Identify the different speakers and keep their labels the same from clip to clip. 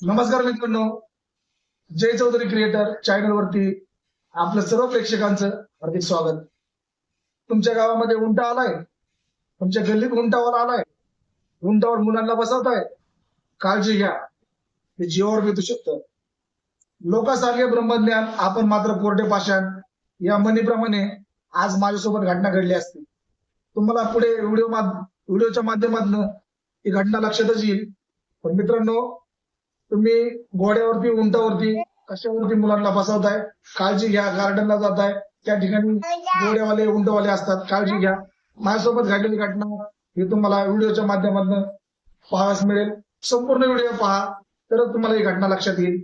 Speaker 1: नमस्कार मित्रांनो, जय Chaudhari creator channel वरती आपल्या सर्व प्रेक्षकांचं हार्दिक स्वागत. तुमच्या गावामध्ये उंटा आलाय, तुमच्या गल्लीत उंटावर आलाय, उंटावर मुलांना बसवताय, काळजी घ्या, ते जीवावर बेतू शकतं. लोकांसारखे ब्रह्मज्ञान, आपण मात्र कोरडे पाषाण या म्हणीप्रमाणे आज माझ्यासोबत घटना घडली असती. तुम्हाला पुढे व्हिडिओच्या माध्यमातून ही घटना लक्षातच येईल. पण मित्रांनो, तुम्ही घोड्यावरती, उंटावरती, कशावरती मुलांना बसवताय, काळजी घ्या. गार्डनला जाताय, त्या ठिकाणी घोड्यावाले, उंटवाले असतात, काळजी घ्या. माझ्यासोबत घडलेली घटना ही तुम्हाला व्हिडिओच्या माध्यमातून पाहायला मिळेल. संपूर्ण व्हिडिओ पहा, तरच तुम्हाला ही घटना लक्षात येईल.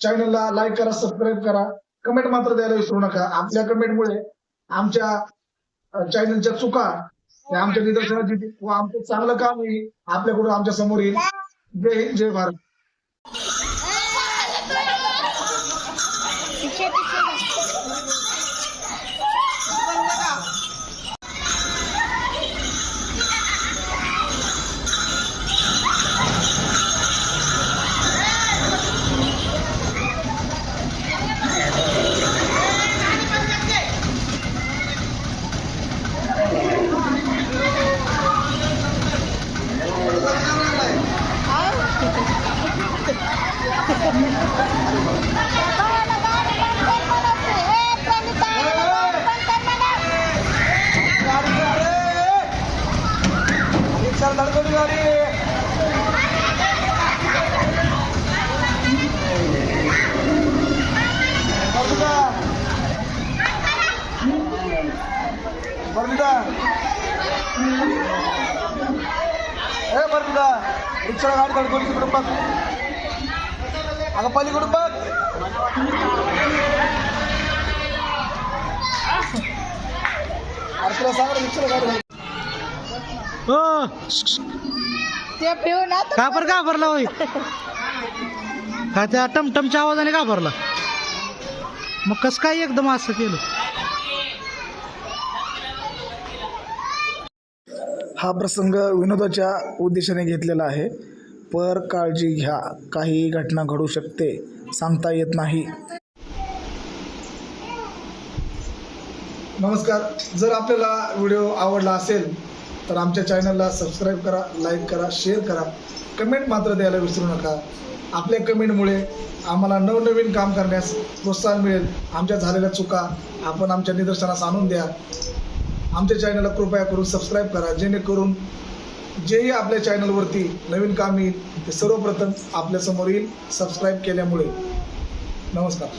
Speaker 1: चॅनलला लाईक करा, सबस्क्राईब करा, कमेंट मात्र द्यायला विसरू नका. आपल्या कमेंटमुळे आमच्या चॅनलच्या चुका आमच्या निदर्शनात येतील व आमचं चांगलं काम आपल्याकडून आमच्या समोर येईल. जय हिंद, जय भारत.
Speaker 2: धडकडी गाडी बरबिदा रिक्षा गाडी धडकडी तिकडून बघ. अगं पलीकडून बघ. अरे तुला सांग रिक्षा गाडी
Speaker 3: ते पिऊन
Speaker 2: घाबरला होय का त्या टमटमच्या आवाजाने घाबरला. मग कस काय एकदम असं केलं.
Speaker 1: हा प्रसंग विनोदाच्या उद्देशाने घेतलेला आहे. पर काळजी घ्या, काही घटना घडू शकते, सांगता येत नाही. नमस्कार. जर आपल्याला व्हिडिओ आवडला असेल तर आमच्या चॅनलला सबस्क्राईब करा, लाईक करा, शेअर करा, कमेंट मात्र द्यायला विसरू नका. आपल्या कमेंटमुळे आम्हाला नवनवीन काम करण्यास प्रोत्साहन मिळेल. आमच्या झालेल्या चुका आपण आमच्या निदर्शनास आणून द्या. आमच्या चॅनलला कृपया करून सबस्क्राईब करा, जेणेकरून जेही आपल्या चॅनलवरती नवीन काम येईल ते सर्वप्रथम आपल्यासमोर येईल सबस्क्राईब केल्यामुळे. नमस्कार.